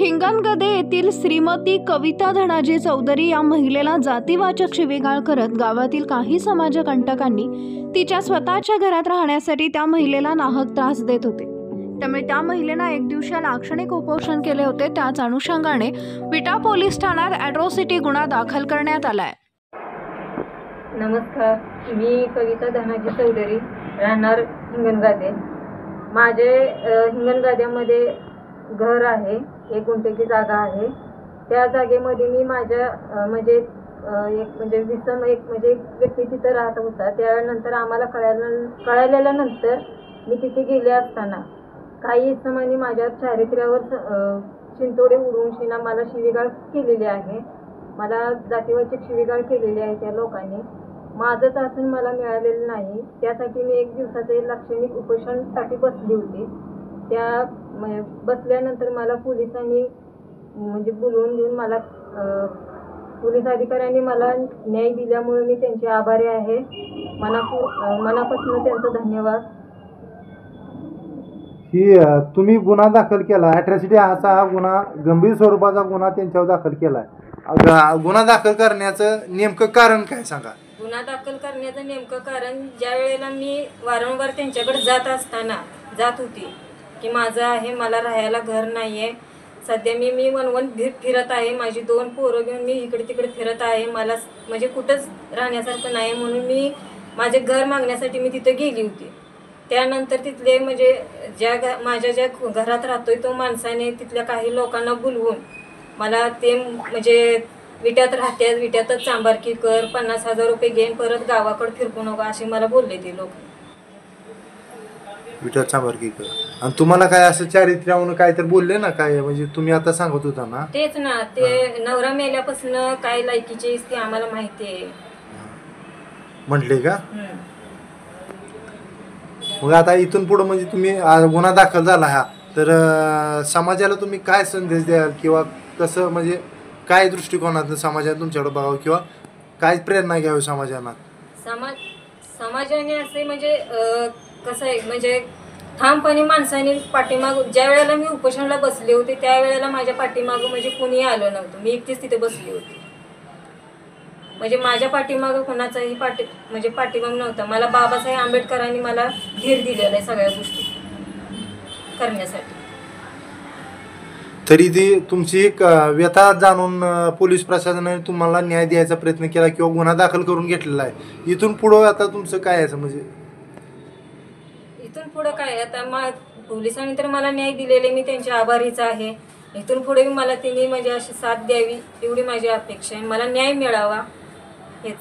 हिंगणघाट येथील श्रीमती कविता धनाजी चौधरी या महिलेला जातीवाचक शिवीगाळ करत गावातील काही समाजकंटकांनी तिच्या स्वतःच्या घरात राहण्यासाठी त्या महिलेला नाहक त्रास देत होते। त्यामुळे त्या महिलेला एक दिवशी लाक्षणिक उपोषण केले होते। त्याच अनुषंगाने विटा पोलीस ठाण्यात अॅट्रॉसिटी गुन्हा दाखल करण्यात आलाय। नमस्कार, मी कविता धनाजी चौधरी, राहणार हिंगणघाट। माझे हिंगणघाटमध्ये घर आहे, 1 गुंठेची जागा आहे। त्या जागेमध्ये मी माझ्या एक व्यक्ती तिथं राहत होता। त्यानंतर आम्हाला कळाल्यानंतर मी तिथे गेले असताना काही समानी माझ्या चारित्र्यावर चिंतोडे उडवून मला शिवीगाळ केलेली आहे। मला जातीवाचक शिवीगाळ केलेली आहे त्या लोकांनी। माझं शासन मला मिळालेलं नाही, त्यासाठी मी 1 दिवसाचे लाक्षणिक उपोषणासाठी बसली होती। त्या बसल्यानंतर मला पोलिसांनी बोलवून घेऊन मला पोलीस अधिकाऱ्यांनी मला न्याय दिल्यामुळे मी त्यांचे आभारी आहे। मनापासून त्यांचं धन्यवाद। ही तुम्ही गुन्हा दाखल केला, अॅट्रॉसिटी हा गुन्हा गंभीर स्वरूपाचा गुन्हा त्यांच्यावर दाखल केला आहे। गुन्हा दाखल करण्याचं नेमकं कारण काय सांगा? गुन्हा दाखल करण्याचं नेमकं कारण, ज्या वेळेला मी वारंवार त्यांच्याकडे जात होती की माझं आहे, मला राहायला घर नाही आहे। सध्या मी वनवन फिरत आहे, माझी 2 पोरं घेऊन मी इकडे तिकडे फिरत आहे। मला कुठंच राहण्यासारखं नाही, म्हणून मी माझे घर मागण्यासाठी मी तिथे गेली होती। त्यानंतर तिथले माझ्या ज्या घरात राहतोय तो माणसाने तिथल्या काही लोकांना बोलवून मला ते विट्यात राहत्यात, विट्यातच चांबारकी कर, 50,000 रुपये घेऊन परत गावाकडे फिरकू नका असे मला बोलले ते लोक। विट्यात चांबारकी कर, आणि तुम्हाला काय असं चारित्र्यावरून काय तर बोलले ना? काय तुम्ही आता सांगत होता ना तेच ना, ते नवरा मेल्यापासून काय लायकीचे ते आम्हाला माहिती आहे म्हटले का? मग आता इथून पुढे तुम्ही गुन्हा दाखल झाला हा, तर समाजाला तुम्ही काय संदेश द्याल, किंवा कसं काय दृष्टिकोनात समाजाने तुमच्याकडे बघावं, किंवा काय प्रेरणा घ्यावी समाजाला? समाजाने असे कसं आहे, ठामपणे माणसाने पाठीमाग, ज्या वेळेला मी उपोषणाला बसले होते त्यावेळेला माझ्या पाठीमाग कोणी आलं नव्हतं। मी एकटीच तिथे बसली होती। माझ्या पाठीमाग कोणाचाही पाठीमाग नव्हता। मला बाबासाहेब आंबेडकरांनी मला धीर दिलेला आहे सगळ्या गोष्टी करण्यासाठी। तरी ती तुमची एक व्यथा जाणून पोलीस प्रशासनाने तुम्हाला न्याय द्यायचा प्रयत्न केला किंवा गुन्हा दाखल करून घेतलेला आहे। इथून पुढे आता तुमचं काय आहे? इथून पुढे काय आता, पोलिसांनी तर मला न्याय दिलेले, मी त्यांचे आभारीच आहे। इथून पुढे मला त्यांनी अशी साथ द्यावी एवढी माझी अपेक्षा आहे। मला न्याय मिळावा हेच।